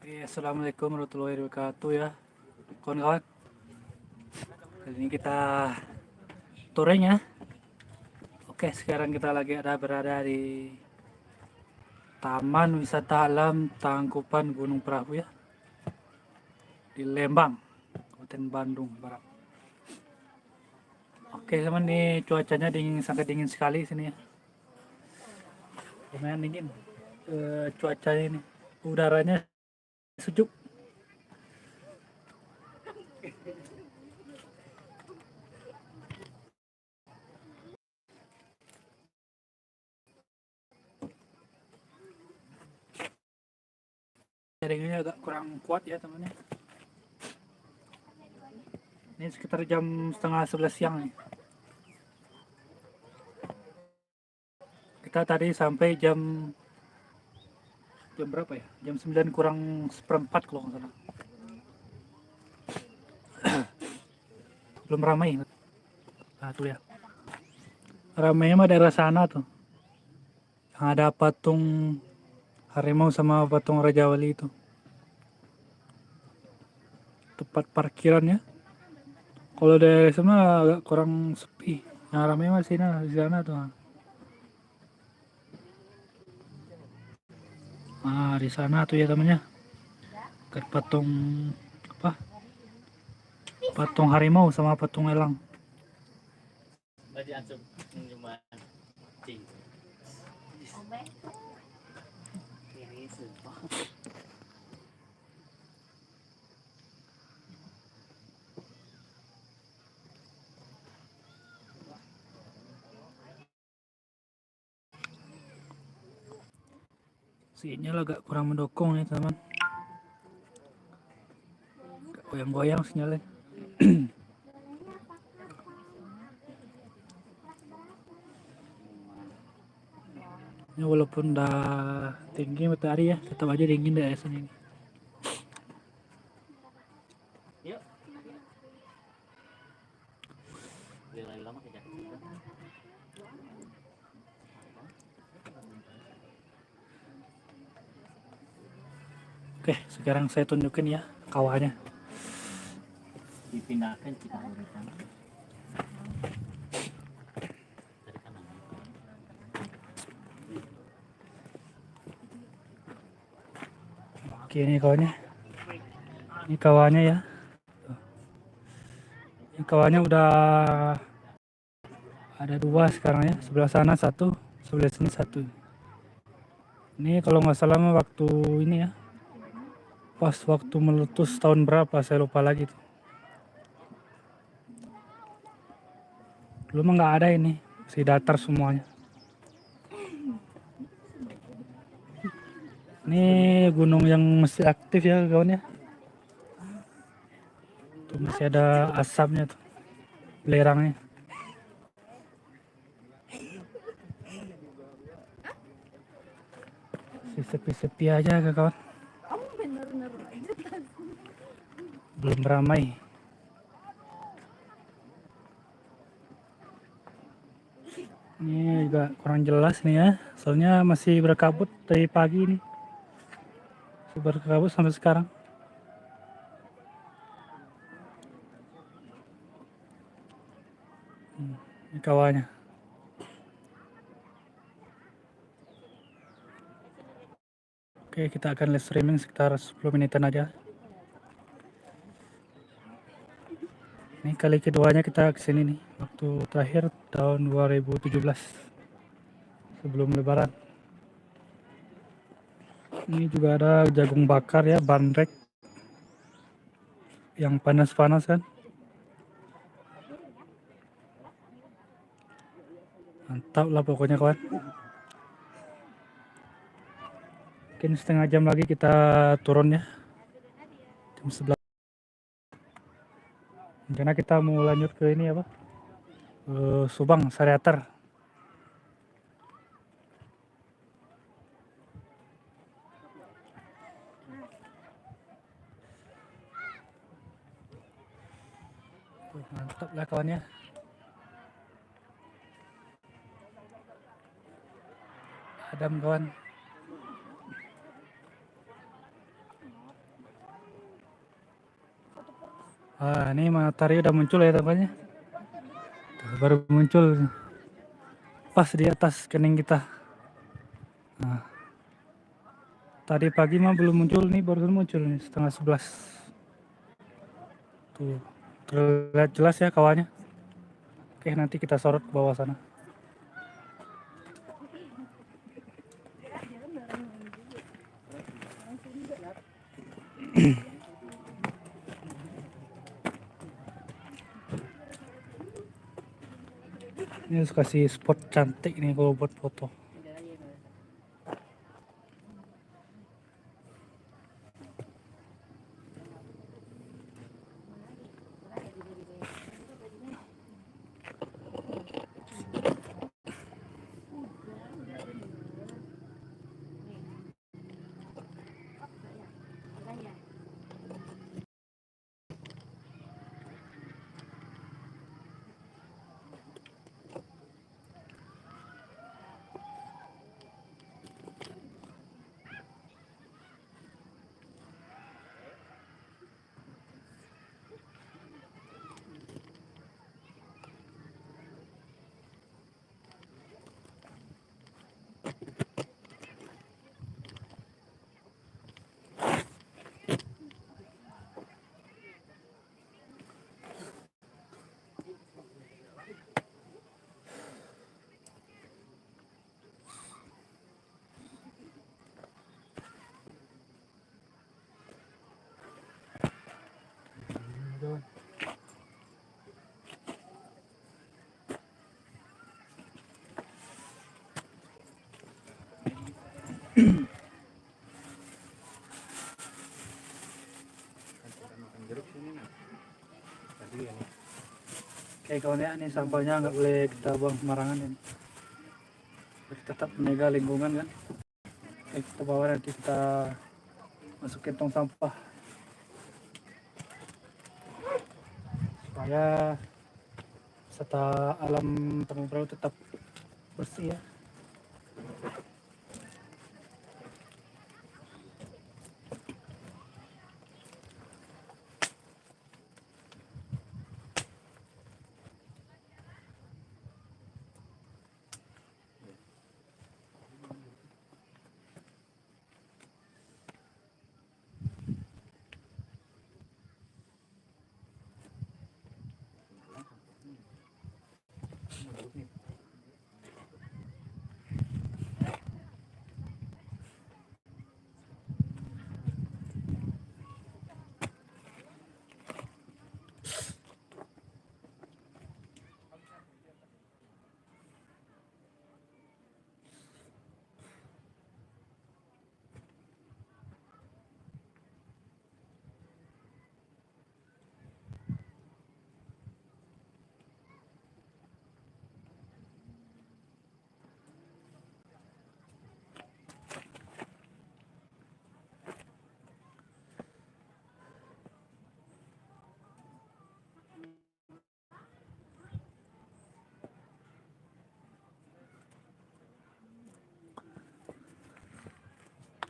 Assalamualaikum warahmatullahi wabarakatuh ya kawan-kawan. Kali ini kita touring ya. Oke, sekarang kita lagi berada di Taman Wisata Alam Tangkupan Gunung Perahu ya, di Lembang, Kabupaten Bandung Barat. Oke teman, nih cuacanya dingin, sangat dingin sekali sini ya, lumayan dingin. Cuacanya ini, udaranya sejuk. Jaringannya agak kurang kuat ya temannya. Ini sekitar jam setengah 11 siang nih. Kita tadi sampai jam berapa ya? Jam 9 kurang seperempat kalau nggak salah. Belum ramai. Nah tuh ya. Ramainya mah daerah sana tuh. Yang ada patung harimau sama patung Raja Wali itu. Tempat parkirannya. Kalau daerah sana agak kurang sepi. Yang ramai mah di sana tuh. Nah di sana tuh ya temennya. Kan patung apa? Patung harimau sama patung elang. Sinyal agak kurang mendukung nih teman. Goyang-goyang sinyalnya. Ini walaupun udah tinggi matahari ya, tetap aja dingin daerah sini. Oke, sekarang saya tunjukin ya kawahnya. Dipindahkan kita berikan. Oke, ini kawannya. Ini kawannya ya. Ini kawannya udah ada dua sekarang ya. Sebelah sana satu, sebelah sini satu. Ini kalau nggak salah waktu ini ya. Pas waktu meletus tahun berapa saya lupa lagi tuh. Dulu mah nggak ada ini, masih datar semuanya. Ini gunung yang masih aktif ya kawan ya. Tuh masih ada asapnya tuh, belerangnya. Sepi-sepi aja kawan. Belum ramai. Ini juga kurang jelas nih ya, soalnya masih berkabut dari pagi nih. Masih berkabut sampai sekarang. Ini kawahnya. Oke, kita akan live streaming sekitar 10 menitan aja. Ini kali keduanya kita kesini nih, waktu terakhir tahun 2017 sebelum lebaran. Ini juga ada jagung bakar ya, bandrek yang panas-panas kan. Mantap lah pokoknya kawan. Mungkin setengah jam lagi kita turun ya, jam 11. Karena kita mau lanjut ke ini apa, Subang, Sariater. Mantap lah kawannya. Adam kawan. Ini matahari udah muncul ya tampaknya. Baru muncul pas di atas kening kita. Nah, tadi pagi mah belum muncul nih, baru muncul nih 10:30. Tuh, terlihat jelas ya kawahnya. Oke, nanti kita sorot ke bawah sana. Ini harus kasih spot cantik nih kalau buat foto. Oke kawan ya, ini sampahnya nggak boleh kita buang sembarangan ini. Harus tetap menjaga lingkungan kan. Oke, kita bawa nanti kita masukin tong sampah supaya serta alam Tanjung Priok tetap bersih ya.